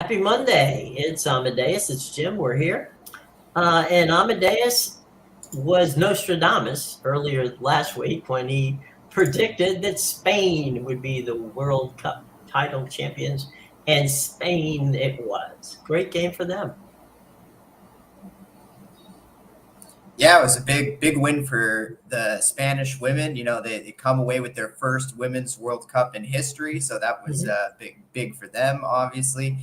Happy Monday. It's Amadeus. It's Jim. We're here. And Amadeus was Nostradamus earlier last week when he predicted that Spain would be the World Cup title champions. And Spain it was. Great game for them. Yeah, it was a big win for the Spanish women. They come away with their first Women's World Cup in history, so that was Mhm. big for them, obviously.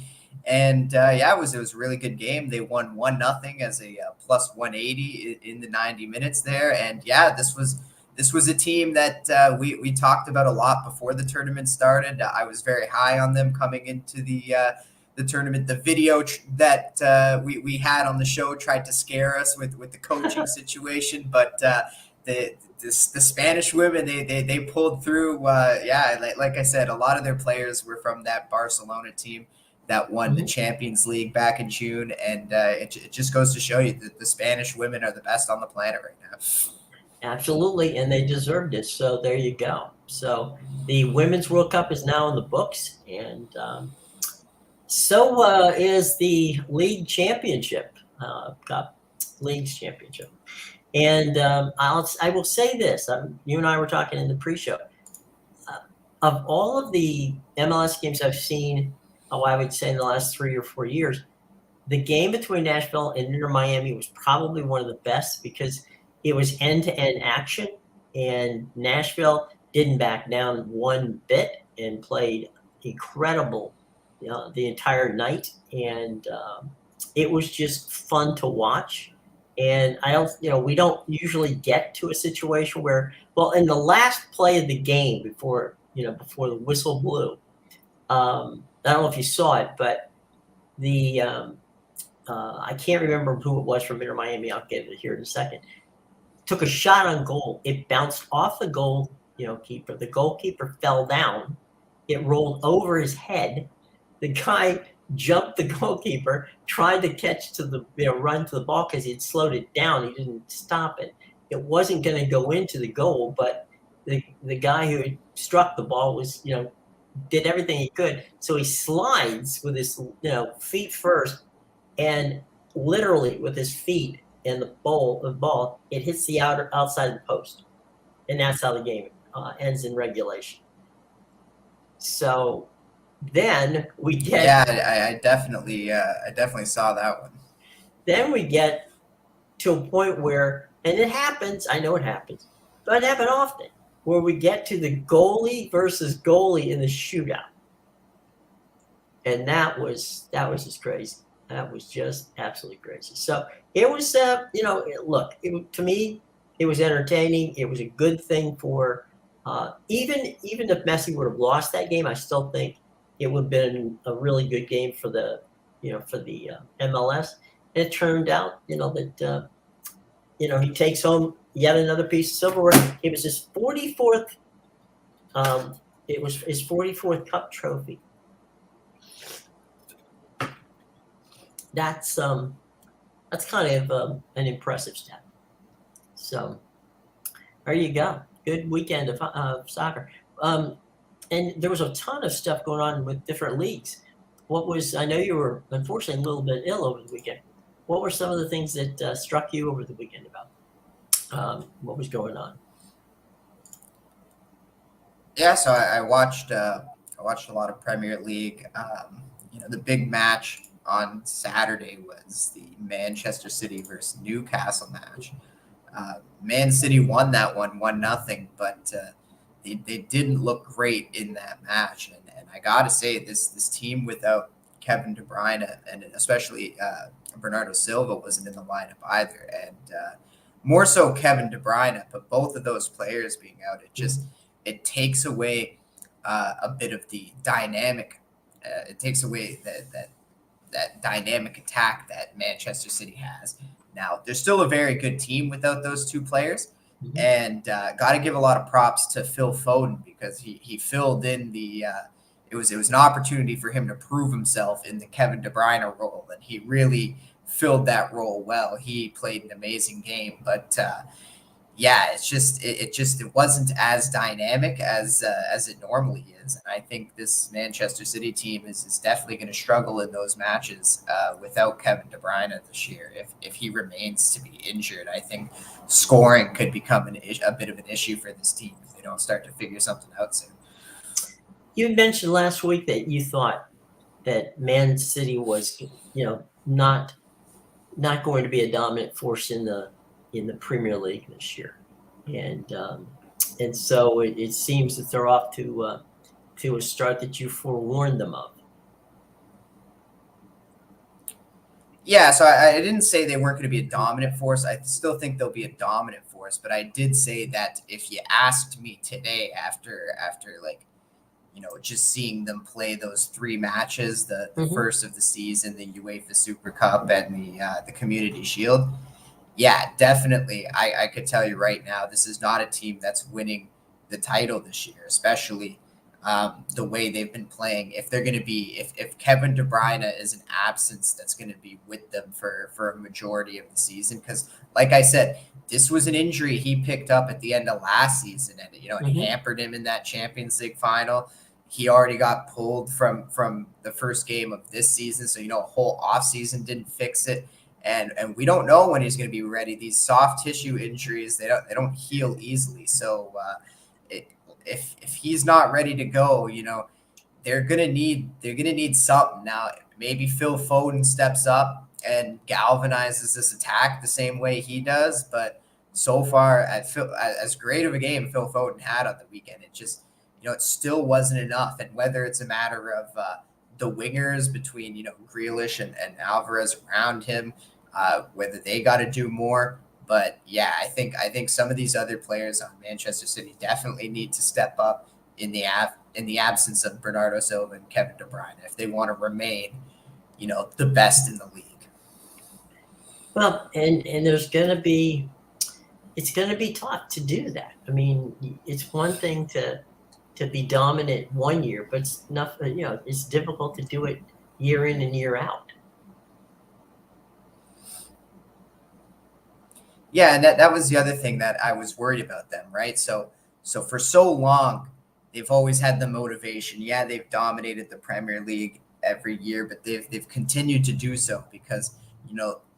And yeah, it was a really good game. They won 1-0 as a plus 180 in the 90 minutes there. And yeah, this was a team that we talked about a lot before the tournament started. I was very high on them coming into the tournament. The video that we had on the show tried to scare us with the coaching situation, but the Spanish women they pulled through. Yeah, like I said, a lot of their players were from that Barcelona team that won the Mhm. Champions League back in June, and it just goes to show you that the Spanish women are the best on the planet right now. Absolutely. And they deserved it. So there you go. So the Women's World Cup is now in the books. And so is the league championship, Cup Leagues Championship. And I will say this: you and I were talking in the pre-show. Of all of the MLS games I've seen, I would say in the last 3 or 4 years, the game between Nashville and Inter Miami was probably one of the best because it was end-to-end action, and Nashville didn't back down one bit and played incredible, the entire night, and it was just fun to watch. And I don't, we don't usually get to a situation where, well, in the last play of the game before the whistle blew, I don't know if you saw it, but the I can't remember who it was from Inter Miami. I'll get it here in a second. Took a shot on goal. It bounced off the keeper. The goalkeeper fell down. It rolled over his head. The guy jumped the goalkeeper, tried to catch to the run to the ball because he'd slowed it down. He didn't stop it. It wasn't going to go into the goal, but the guy who struck the ball was did everything he could. So he slides with his feet first, and literally with his feet and the ball, it hits the outside of the post, and that's how the game ends in regulation. So then we get Yeah, I definitely saw that one. to a point where, and it happens. I know it happens, but it happened often, where we get to the goalie versus goalie in the shootout, and that was just crazy. That was just absolutely crazy. So it was, look, to me, it was entertaining. It was a good thing for even if Messi would have lost that game, I still think it would have been a really good game for the MLS. And it turned out, that he takes home yet another piece of silverware. It was his 44th. It was his 44th cup trophy. That's kind of an impressive step. So there you go. Good weekend of soccer. And there was a ton of stuff going on with different leagues. I know you were unfortunately a little bit ill over the weekend. What were some of the things that struck you over the weekend about what was going on? Yeah, so I watched a lot of Premier League. The big match on Saturday was the Manchester City versus Newcastle match. Man City won that one nothing, but they didn't look great in that match. And I gotta say, this team without Kevin De Bruyne and especially Bernardo Silva wasn't in the lineup either, and more so Kevin De Bruyne. But both of those players being out, it takes away a bit of the dynamic. It takes away that dynamic attack that Manchester City has. Now, they're still a very good team without those two players, Mhm. and got to give a lot of props to Phil Foden because he filled in the. It was an opportunity for him to prove himself in the Kevin De Bruyne role, and he really filled that role well. He played an amazing game, but yeah, it's just it wasn't as dynamic as it normally is, and I think this Manchester City team is definitely going to struggle in those matches without Kevin De Bruyne this year. If he remains to be injured, I think scoring could become a bit of an issue for this team if they don't start to figure something out soon. You mentioned last week that you thought that Man City was, not going to be a dominant force in the Premier League this year, and so it seems that they're off to a start that you forewarned them of. Yeah, so I didn't say they weren't going to be a dominant force. I still think they'll be a dominant force, but I did say that if you asked me today after like just seeing them play those three matches, the first of the season, the UEFA Super Cup and the Community Shield, yeah, definitely. I could tell you right now, this is not a team that's winning the title this year, especially the way they've been playing. If they're going to be, if Kevin De Bruyne is an absence, that's going to be with them for a majority of the season. Because, like I said, this was an injury he picked up at the end of last season, and it hampered him in that Champions League final. He already got pulled from the first game of this season, so a whole offseason didn't fix it. And we don't know when he's going to be ready. These soft tissue injuries, they don't heal easily. So if he's not ready to go, they're gonna need something now. Maybe Phil Foden steps up and galvanizes this attack the same way he does. But so far, as great of a game Phil Foden had on the weekend, it just it still wasn't enough. And whether it's a matter of the wingers between Grealish and Alvarez around him, whether they got to do more. But yeah, I think some of these other players on Manchester City definitely need to step up in the absence of Bernardo Silva and Kevin De Bruyne if they want to remain, the best in the league. Well, and it's going to be tough to do that. I mean, it's one thing to be dominant one year, but it's nothing. It's difficult to do it year in and year out. Yeah, and that was the other thing that I was worried about them, right? So for so long, they've always had the motivation. Yeah, they've dominated the Premier League every year, but they've continued to do so because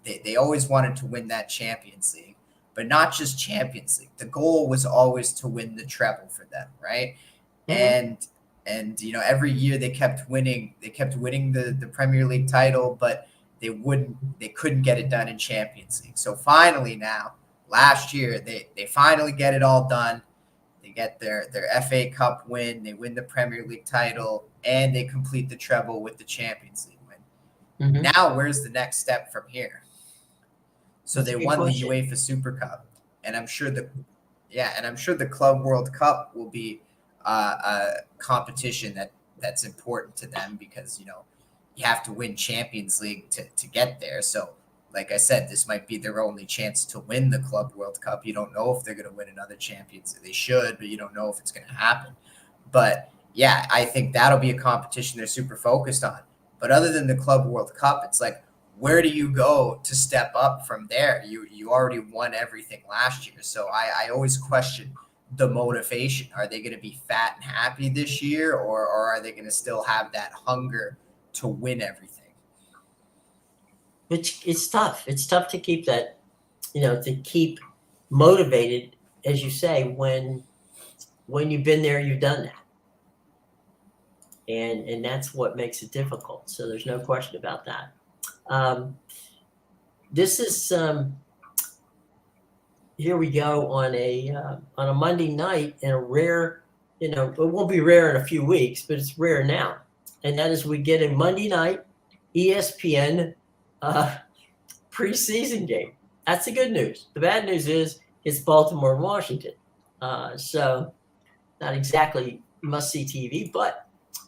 they always wanted to win that Champions League, but not just Champions League. The goal was always to win the treble for them, right? Mm-hmm. And every year they kept winning. They kept winning the Premier League title, but they couldn't get it done in Champions League. So finally now, last year, they finally get it all done. They get their FA Cup win, they win the Premier League title, and they complete the treble with the Champions League win. Mm-hmm. Now, where's the next step from here? So they won the UEFA Super Cup, and I'm sure the Club World Cup will be a competition that's important to them because you have to win Champions League to get there. So, like I said, this might be their only chance to win the Club World Cup. You don't know if they're going to win another Champions League. They should, but you don't know if it's going to happen. But, yeah, I think that'll be a competition they're super focused on. But other than the Club World Cup, it's like, where do you go to step up from there? You already won everything last year. So I always question the motivation. Are they going to be fat and happy this year, or are they going to still have that hunger to win everything? It's tough. It's tough to keep that, to keep motivated, as you say, when you've been there, you've done that. And that's what makes it difficult. So there's no question about that. This is here we go on a Monday night, and a rare, it won't be rare in a few weeks, but it's rare now. And that is we get a Monday night ESPN preseason game. That's the good news. The bad news is it's Baltimore and Washington. So not exactly must-see TV, but,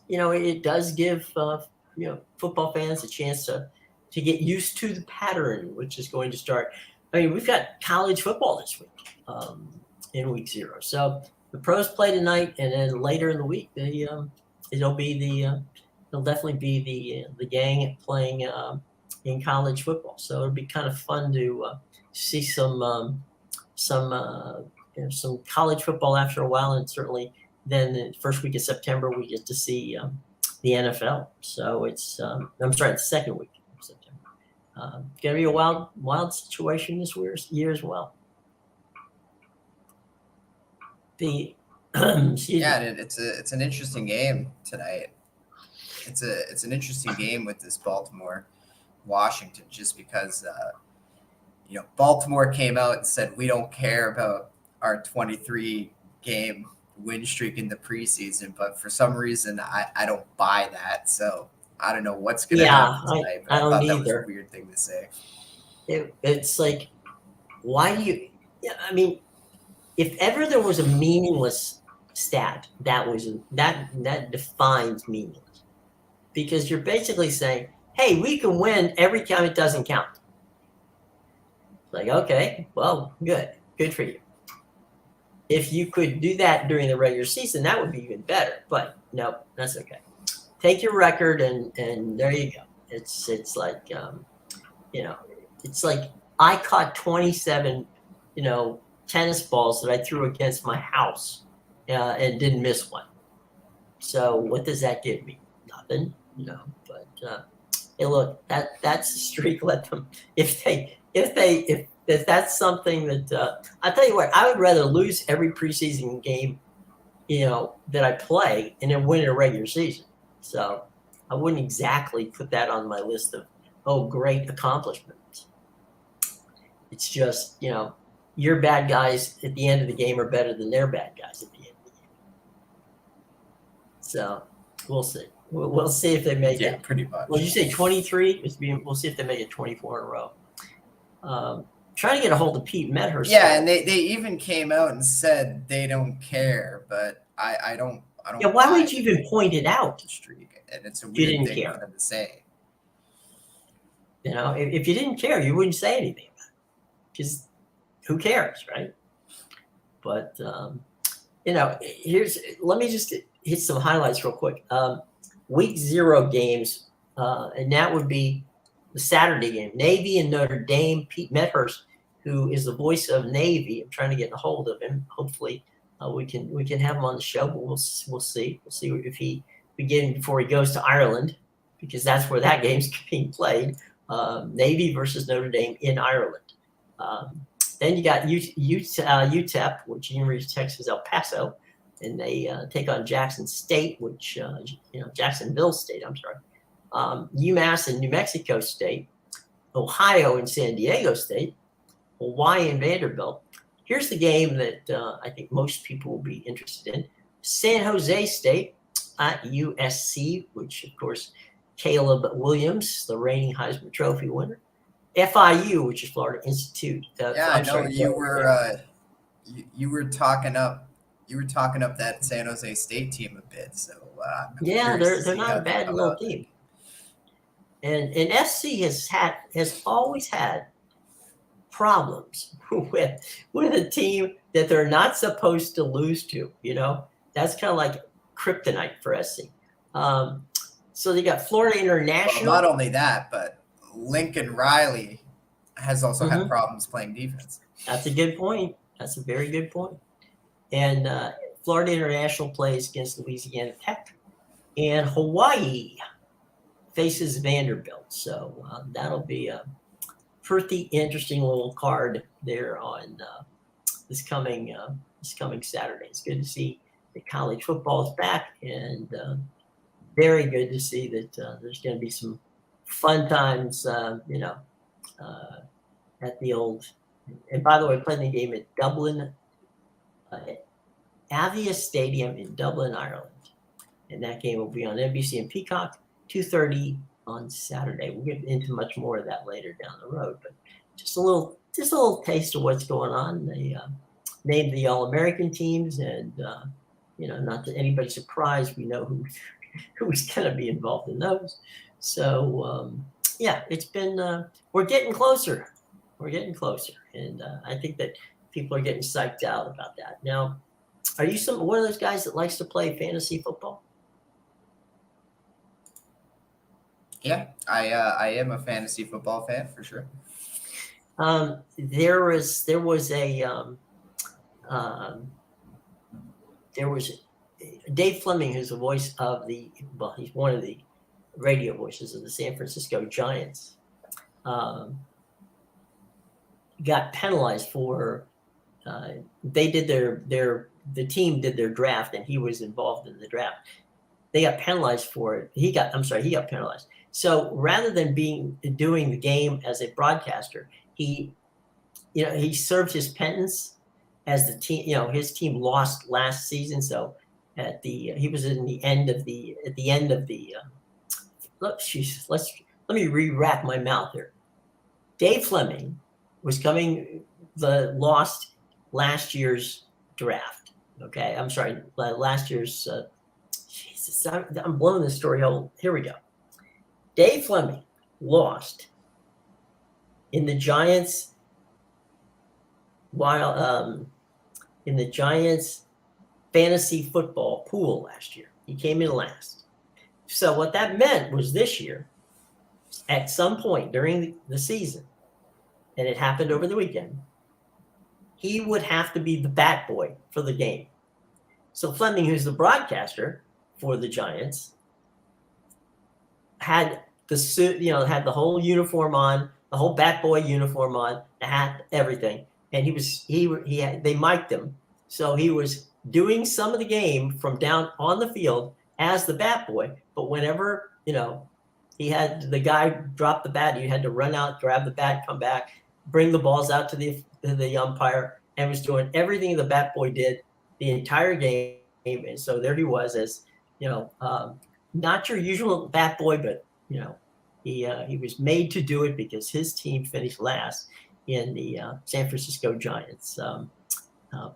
it does give, football fans a chance to get used to the pattern, which is going to start. I mean, we've got college football this week in week 0. So the pros play tonight, and then later in the week, it'll definitely be the gang playing in college football. So it'll be kind of fun to see some some college football after a while, and certainly then the first week of September we get to see the NFL. So it's I'm sorry, the second week of September. Going to be a wild situation this year as well. The Yeah, it's an interesting game tonight. It's an interesting game with this Baltimore Washington, just because Baltimore came out and said we don't care about our 23 game win streak in the preseason, but for some reason I don't buy that. So I don't know what's going to happen tonight. But I don't thought either. That was a weird thing to say. It's like, why do you? I mean, if ever there was a meaningless stat, that defines meaningless, because you're basically saying, hey, we can win every time it doesn't count. Like, okay, well, good for you. If you could do that during the regular season, that would be even better. But no, that's okay. Take your record and there you go. It's like it's like I caught 27 tennis balls that I threw against my house and didn't miss one. So what does that give me? Nothing, But hey, look, that's a streak. Let them if that's something that I'll tell you what, I would rather lose every preseason game, that I play and then win a regular season. So I wouldn't exactly put that on my list of great accomplishments. It's just, your bad guys at the end of the game are better than their bad guys at the end of the game. So we'll see. We'll see if they make it. Yeah, pretty much. Well, you say 23? We'll see if they make it 24 in a row. Trying to get a hold of Pete Medhurst. Yeah, and they even came out and said they don't care, but I don't. Yeah, why would you even point it out? Streak, and it's a weird thing for them to say. If you didn't care, you wouldn't say anything about it, because who cares, right? But let me just hit some highlights real quick. Week 0 games, and that would be the Saturday game. Navy and Notre Dame. Pete Medhurst, who is the voice of Navy, I'm trying to get a hold of him. Hopefully, we can have him on the show. But we'll see. We'll see if we get him before he goes to Ireland, because that's where that game's being played. Navy versus Notre Dame in Ireland. Then you got UTEP, which University of Texas El Paso, and they take on Jackson State, which Jacksonville State. I'm sorry. UMass and New Mexico State, Ohio and San Diego State, Hawaii and Vanderbilt. Here's the game that I think most people will be interested in. San Jose State at USC, which, of course, Caleb Williams, the reigning Heisman Trophy winner. FIU, which is Florida Institute. I know you were talking up that San Jose State team a bit. So they're not a bad little team. And SC has always had problems with a team that they're not supposed to lose to. That's kind of like kryptonite for SC. So they got Florida International. Well, not only that, but Lincoln Riley has also had problems playing defense. That's a good point. That's a very good point. And Florida International plays against Louisiana Tech, and Hawaii faces Vanderbilt. So that'll be a pretty interesting little card there on this coming Saturday. It's good to see that college football is back, and very good to see that there's going to be some fun times, at the old. And by the way, playing the game at Dublin, Avia Stadium in Dublin, Ireland, and that game will be on NBC and Peacock, 2:30 on Saturday. We'll get into much more of that later down the road, but just a little taste of what's going on. They named the All-American teams, and not that anybody's surprised, we know who's going to be involved in those. So it's been we're getting closer. We're getting closer, and I think that people are getting psyched out about that. Now, are you one of those guys that likes to play fantasy football? Yeah, I am a fantasy football fan for sure. There was a um, there was Dave Fleming, who's the voice of he's one of the radio voices of the San Francisco Giants. Got penalized for they did the team did their draft, and he was involved in the draft. They got penalized for it. He got penalized. So rather than doing the game as a broadcaster, he served his penance as the team. His team lost last season, so he was at the end of the let me re-wrap my mouth here. Dave Fleming was lost last year's draft. Okay, I'm sorry, last year's. Jesus, I'm blowing this story whole. Here we go. Dave Fleming lost in the Giants in the Giants fantasy football pool last year. He came in last. So what that meant was this year, at some point during the season, and it happened over the weekend, he would have to be the bat boy for the game. So Fleming, who's the broadcaster for the Giants, had the suit, had the whole uniform on, the whole bat boy uniform on, the hat, everything. And they mic'd him. So he was doing some of the game from down on the field as the bat boy. But whenever, he had the guy drop the bat, you had to run out, grab the bat, come back, bring the balls out to the umpire, and was doing everything the bat boy did the entire game. And so there he was as, not your usual bat boy, but, he was made to do it because his team finished last in the San Francisco Giants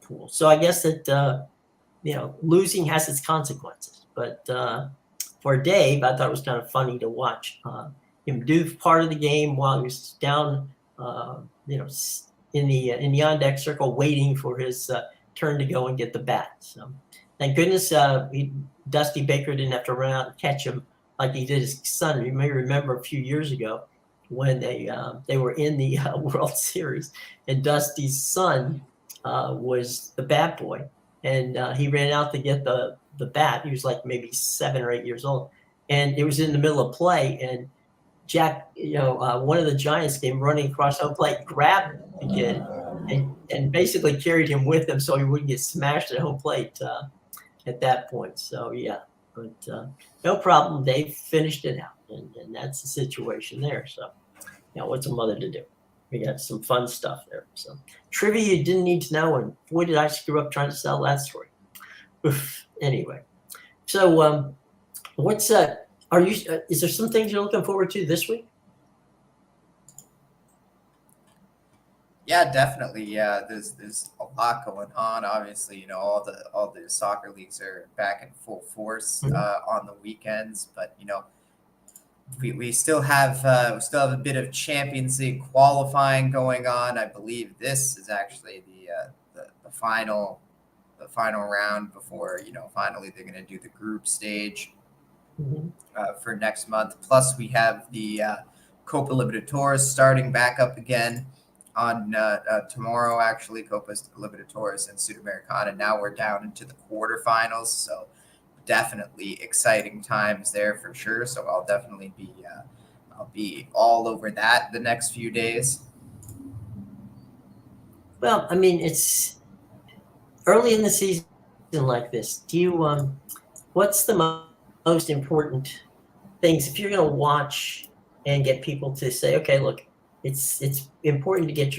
pool. So I guess that, losing has its consequences. But for Dave, I thought it was kind of funny to watch him do part of the game while he was down, in the on-deck circle waiting for his turn to go and get the bat. So thank goodness Dusty Baker didn't have to run out and catch him like he did his son. You may remember a few years ago when they were in the World Series, and Dusty's son was the bat boy, and he ran out to get the bat. He was like maybe 7 or 8 years old, and it was in the middle of play, and Jack, one of the Giants came running across home plate, grabbed the kid, and basically carried him with him so he wouldn't get smashed at home plate at that point. So yeah, but no problem. Dave finished it out, and that's the situation there. So what's a mother to do? We got some fun stuff there. So trivia you didn't need to know, and boy did I screw up trying to sell that story. Oof. Anyway, so what's is there some things you're looking forward to this week? Yeah, definitely. Yeah, there's a lot going on. Obviously, all the soccer leagues are back in full force on the weekends, but we still have a bit of Champions League qualifying going on. I believe this is actually the final round before finally they're going to do the group stage for next month. Plus, we have the Copa Libertadores starting back up again on tomorrow. Actually, Copa Libertadores and Sudamericana. Now we're down into the quarterfinals, so definitely exciting times there for sure. So I'll definitely be all over that the next few days. Well, I mean, it's early in the season like this. Do you what's the most important things if you're going to watch and get people to say, okay, look, it's important to get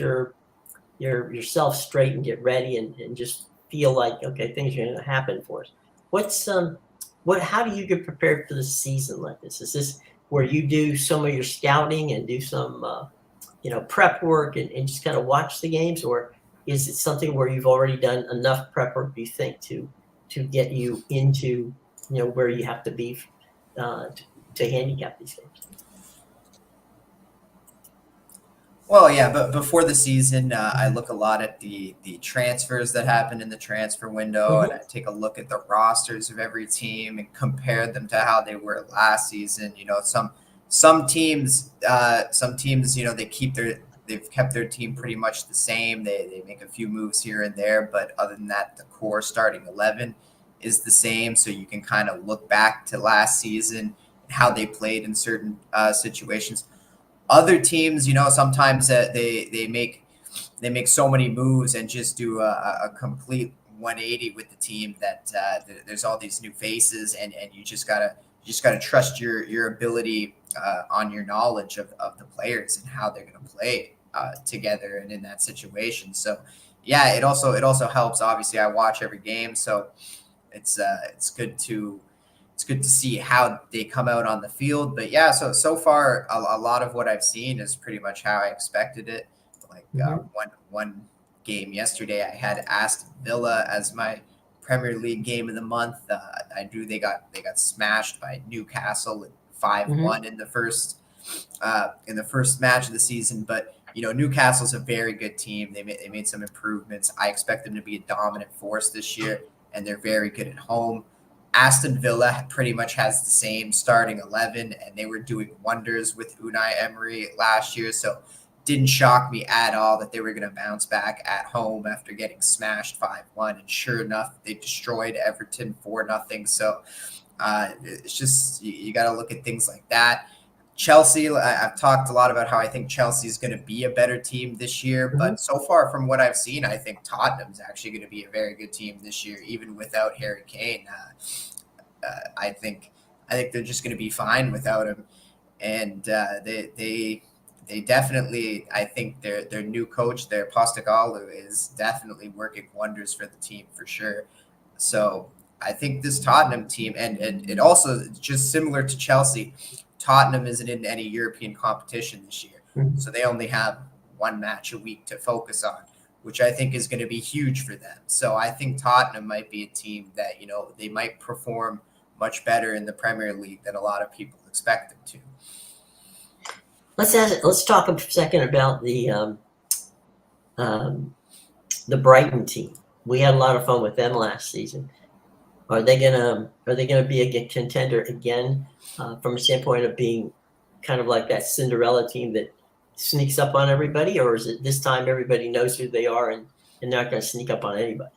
yourself straight and get ready and just feel like, okay, things are going to happen for us. How do you get prepared for the season like this? Is this where you do some of your scouting and do some prep work and just kind of watch the games, or is it something where you've already done enough prep work, you think, to get you into where you have to be to handicap these games? Well, yeah, but before the season, I look a lot at the transfers that happened in the transfer window, and I take a look at the rosters of every team and compare them to how they were last season. Some teams, they keep they've kept their team pretty much the same. They make a few moves here and there, but other than that, the core starting 11 is the same. So you can kind of look back to last season and how they played in certain situations. Other teams, sometimes they make so many moves and just do a complete 180 with the team that there's all these new faces, and you just gotta trust your ability on your knowledge of the players and how they're gonna play together and in that situation. So yeah, it also helps. Obviously, I watch every game, so it's good to see how they come out on the field. But yeah, so far a lot of what I've seen is pretty much how I expected it. Like one game yesterday, I had Aston Villa as my Premier League game of the month. I knew they got smashed by Newcastle 5-1 in the first match of the season. But Newcastle's a very good team. They made some improvements. I expect them to be a dominant force this year, and they're very good at home. Aston Villa pretty much has the same starting 11, and they were doing wonders with Unai Emery last year. So didn't shock me at all that they were going to bounce back at home after getting smashed 5-1. And sure enough, they destroyed Everton 4-0. So it's just, you got to look at things like that. Chelsea, I've talked a lot about how I think Chelsea is going to be a better team this year. But so far from what I've seen, I think Tottenham's actually going to be a very good team this year, even without Harry Kane. I think they're just going to be fine without him. And they definitely, I think their new coach, their Postecoglou, is definitely working wonders for the team for sure. So I think this Tottenham team, and it also, just similar to Chelsea, Tottenham isn't in any European competition this year. So they only have one match a week to focus on, which I think is going to be huge for them. So I think Tottenham might be a team that, they might perform much better in the Premier League than a lot of people expect them to. Let's talk a second about the Brighton team. We had a lot of fun with them last season. Are they gonna be a contender again from a standpoint of being kind of like that Cinderella team that sneaks up on everybody, or is it this time everybody knows who they are and they're not going to sneak up on anybody?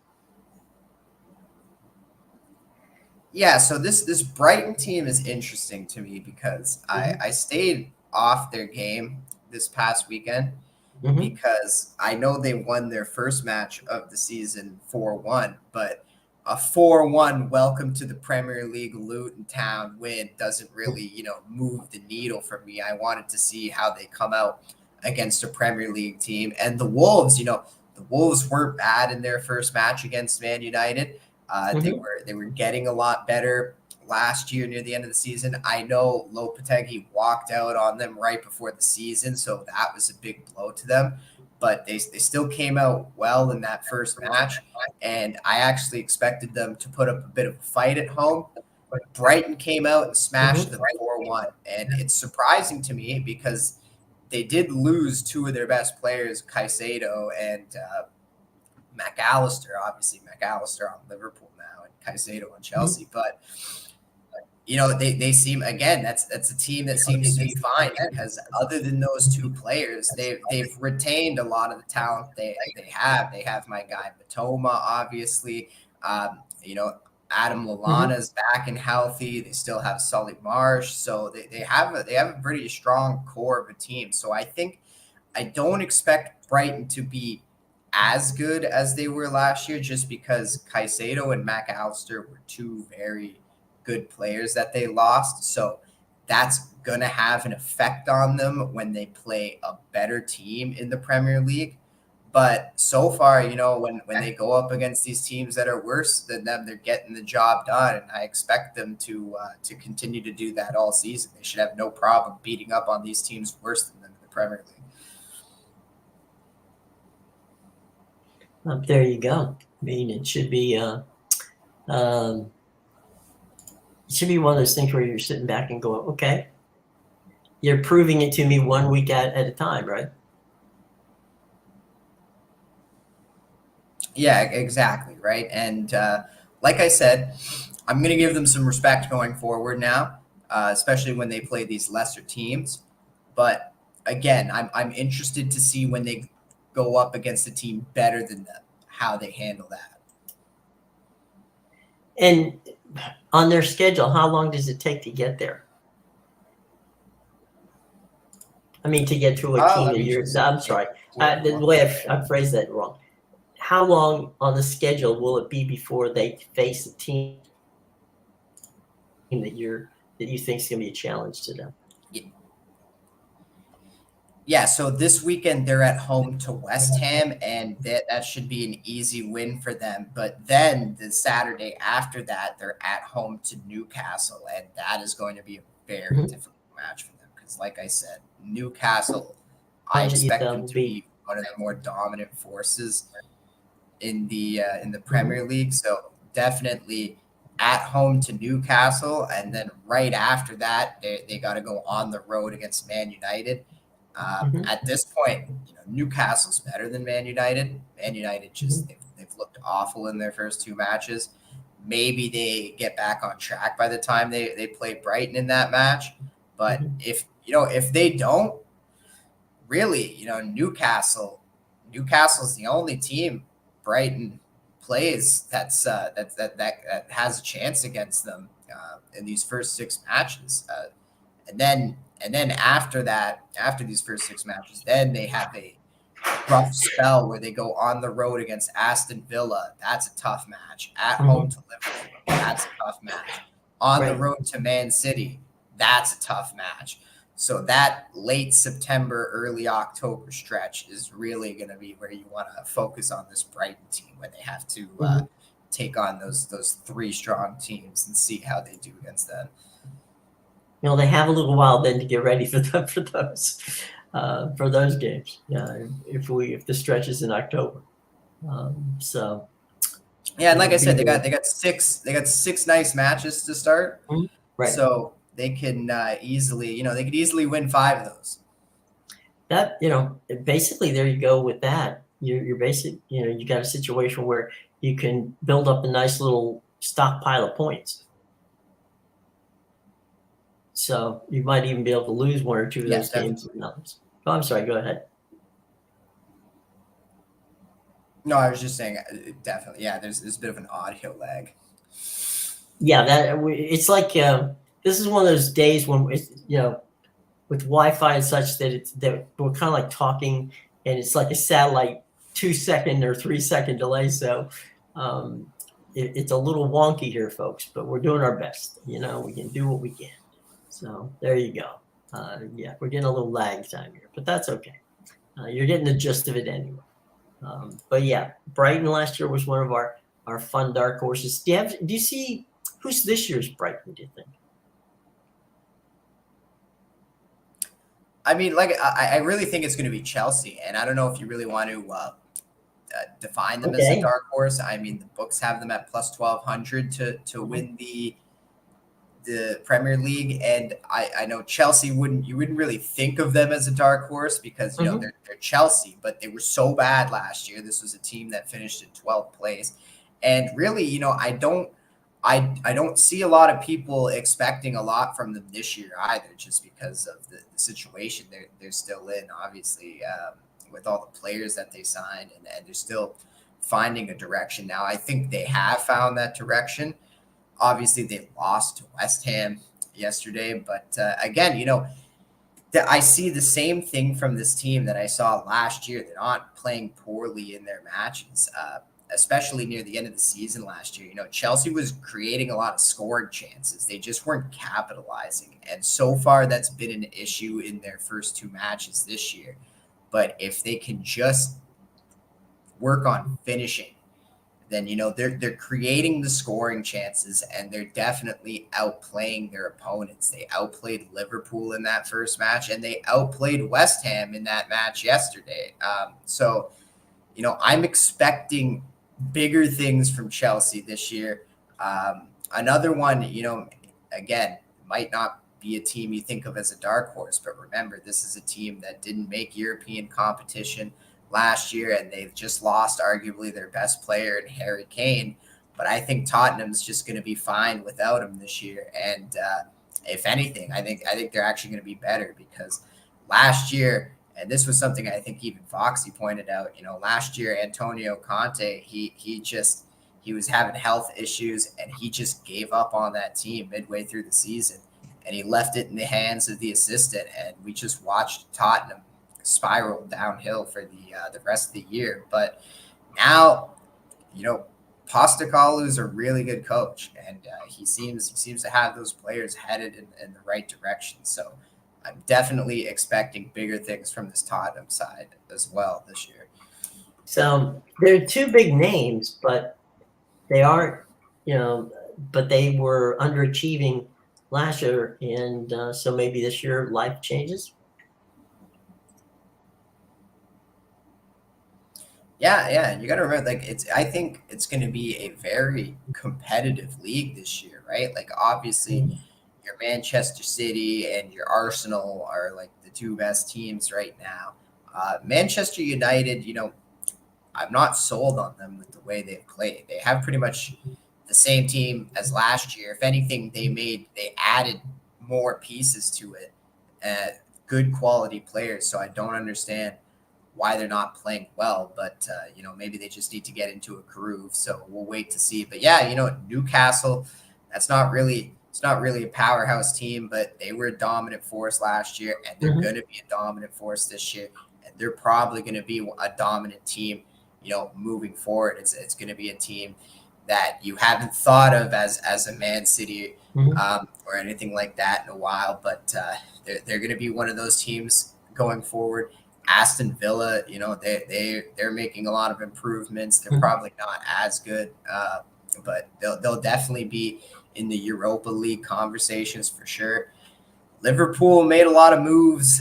Yeah, so this Brighton team is interesting to me because I stayed off their game this past weekend because I know they won their first match of the season 4-1, but a 4-1 welcome to the Premier League Luton Town win doesn't really, move the needle for me. I wanted to see how they come out against a Premier League team. And the Wolves, the Wolves weren't bad in their first match against Man United. They were getting a lot better last year near the end of the season. I know Lopetegui walked out on them right before the season, so that was a big blow to them. But they still came out well in that first match, and I actually expected them to put up a bit of a fight at home. But Brighton came out and smashed them 4-1, and it's surprising to me because they did lose two of their best players, Caicedo and McAllister. Obviously, McAllister on Liverpool now, and Caicedo on Chelsea. But they seem, again, that's a team that seems to be fine because other than those two players, they've retained a lot of the talent they have. They have my guy Matoma, obviously. Adam Lallana's back and healthy. They still have Solly Marsh, so they have a pretty strong core of a team. So I don't expect Brighton to be as good as they were last year, just because Caicedo and McAllister were two very good players that they lost. So that's going to have an effect on them when they play a better team in the Premier League. But so far, when they go up against these teams that are worse than them, they're getting the job done. And I expect them to continue to do that all season. They should have no problem beating up on these teams worse than them in the Premier League. There you go. I mean, it should be one of those things where you're sitting back and going, okay, you're proving it to me 1 week at a time, right? Yeah, exactly. Right. And like I said, I'm going to give them some respect going forward now, especially when they play these lesser teams. But again, I'm interested to see when they go up against a team better than them, how they handle that. And on their schedule, how long does it take to get there? I mean, to get to a team Let that me you're. just I'm sorry, the way I phrased that wrong. How long on the schedule will it be before they face a team that you think is going to be a challenge to them? Yeah, so this weekend they're at home to West Ham, and that should be an easy win for them. But then the Saturday after that, they're at home to Newcastle, and that is going to be a very difficult match for them because, like I said, Newcastle, I expect them to be one of the more dominant forces in the Premier League. So definitely at home to Newcastle, and then right after that, they got to go on the road against Man United. At this point, Newcastle's better than Man United. Man United just they've looked awful in their first two matches. Maybe they get back on track by the time they play Brighton in that match. But if they don't, really, Newcastle's the only team Brighton plays that has a chance against them in these first six matches. And then after that, after these first six matches, then they have a rough spell where they go on the road against Aston Villa. That's a tough match. At home to Liverpool. That's a tough match. On the road to Man City. That's a tough match. So that late September, early October stretch is really going to be where you want to focus on this Brighton team when they have to take on those three strong teams and see how they do against them. They have a little while then to get ready for those games. If the stretch is in October, so yeah, and like I said, they got six nice matches to start, right? So they can easily win 5 of those. That basically there you go with that. You're basic. You got a situation where you can build up a nice little stockpile of points. So you might even be able to lose one or two of those games. Oh, I'm sorry. Go ahead. No, I was just saying, definitely. Yeah, there's a bit of an audio lag. Yeah, it's like this is one of those days when it's, with Wi-Fi and such that we're kind of like talking, and it's like a satellite 2-second or 3-second delay. So it's a little wonky here, folks, but we're doing our best. We can do what we can. So there you go. We're getting a little lag time here, but that's okay. You're getting the gist of it anyway. But yeah, Brighton last year was one of our fun dark horses. Do you see who's this year's Brighton, do you think? I mean, I really think it's going to be Chelsea, and I don't know if you really want to define them as a dark horse. I mean, the books have them at plus 1,200 to win the Premier League, and I know Chelsea you wouldn't really think of them as a dark horse because they're Chelsea, but they were so bad last year. This was a team that finished in 12th place, and really, I don't see a lot of people expecting a lot from them this year either, just because of the situation they're still in, obviously, with all the players that they signed, and they're still finding a direction now. I think they have found that direction. Obviously, they lost to West Ham yesterday, but again, I see the same thing from this team that I saw last year. They're not playing poorly in their matches, especially near the end of the season last year. Chelsea was creating a lot of scoring chances. They just weren't capitalizing. And so far, that's been an issue in their first 2 matches this year. But if they can just work on finishing, then they're creating the scoring chances, and they're definitely outplaying their opponents. They outplayed Liverpool in that first match, and they outplayed West Ham in that match yesterday. So I'm expecting bigger things from Chelsea this year. Another one, again, might not be a team you think of as a dark horse, but remember, this is a team that didn't make European competition last year, and they've just lost arguably their best player in Harry Kane. But I think Tottenham's just going to be fine without him this year. And if anything, I think they're actually going to be better because last year, and this was something I think even Foxy pointed out, last year, Antonio Conte, he was having health issues and he just gave up on that team midway through the season and he left it in the hands of the assistant. And we just watched Tottenham spiral downhill for the rest of the year. But now, Postecoglou is a really good coach, and he seems to have those players headed in the right direction. So I'm definitely expecting bigger things from this Tottenham side as well this year. So there are two big names, but they aren't, but they were underachieving last year, and so maybe this year life changes. Yeah, and you got to remember, I think it's going to be a very competitive league this year, right? Like, obviously, your Manchester City and your Arsenal are like the two best teams right now. Manchester United, I'm not sold on them with the way they've played. They have pretty much the same team as last year. If anything, they added more pieces to it, good quality players. So I don't understand why they're not playing well, but maybe they just need to get into a groove. So we'll wait to see. But yeah, Newcastle, it's not really a powerhouse team, but they were a dominant force last year, and they're going to be a dominant force this year, and they're probably going to be a dominant team, moving forward. It's going to be a team that you haven't thought of as a Man City or anything like that in a while, but they're going to be one of those teams going forward. Aston Villa, they're making a lot of improvements. They're probably not as good, but they'll definitely be in the Europa League conversations for sure. Liverpool made a lot of moves.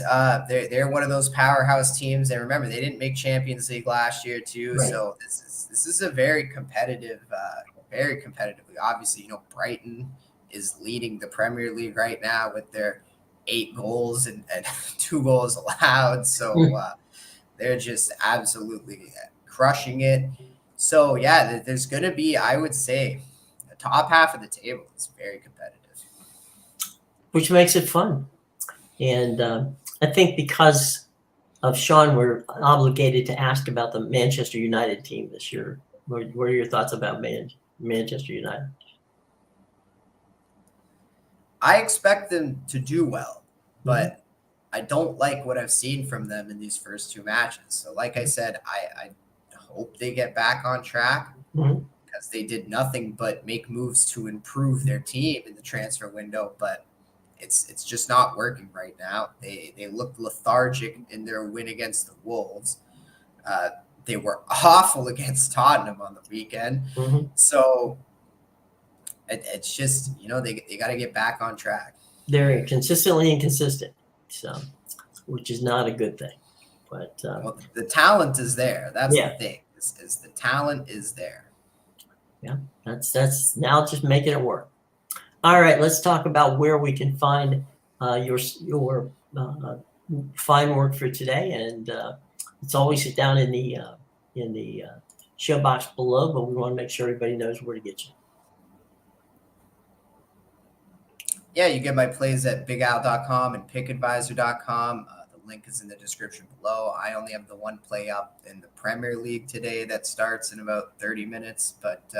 They're one of those powerhouse teams, and remember, they didn't make Champions League last year too. Right. So this is a very competitive league. Obviously, Brighton is leading the Premier League right now with their 8 goals and 2 goals allowed. So they're just absolutely crushing it. So yeah, there's going to be, I would say, the top half of the table is very competitive, which makes it fun. And I think because of Sean, we're obligated to ask about the Manchester United team this year. What are your thoughts about Manchester United? I expect them to do well, but I don't like what I've seen from them in these first 2 matches. So like I said, I hope they get back on track because they did nothing but make moves to improve their team in the transfer window, but it's just not working right now. They looked lethargic in their win against the Wolves. They were awful against Tottenham on the weekend. So it's just, they got to get back on track. They're consistently inconsistent, so which is not a good thing. But well, the talent is there. That's the thing. Is the talent is there. Yeah, that's now just making it work. All right, let's talk about where we can find your fine work for today, and it's always down in the show box below. But we want to make sure everybody knows where to get you. Yeah, you get my plays at bigal.com and pickadvisor.com. The link is in the description below. I only have the one play up in the Premier League today that starts in about 30 minutes. But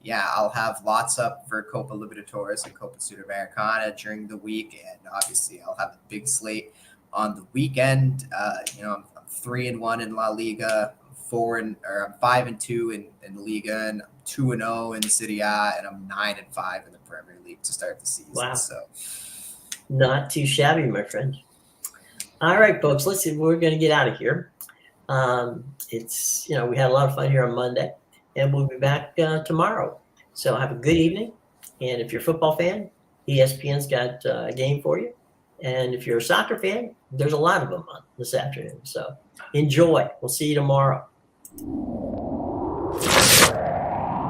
yeah, I'll have lots up for Copa Libertadores and Copa Sudamericana during the week. And obviously, I'll have a big slate on the weekend. I'm 3-1 in La Liga. I'm 5-2 in Liga, and I'm 2-0 in Serie A, and I'm 9-5 in the Premier League to start the season. Wow. So not too shabby, my friend. All right, folks, let's see. We're going to get out of here. It's, we had a lot of fun here on Monday, and we'll be back tomorrow. So have a good evening. And if you're a football fan, ESPN's got a game for you. And if you're a soccer fan, there's a lot of them on this afternoon. So enjoy. We'll see you tomorrow.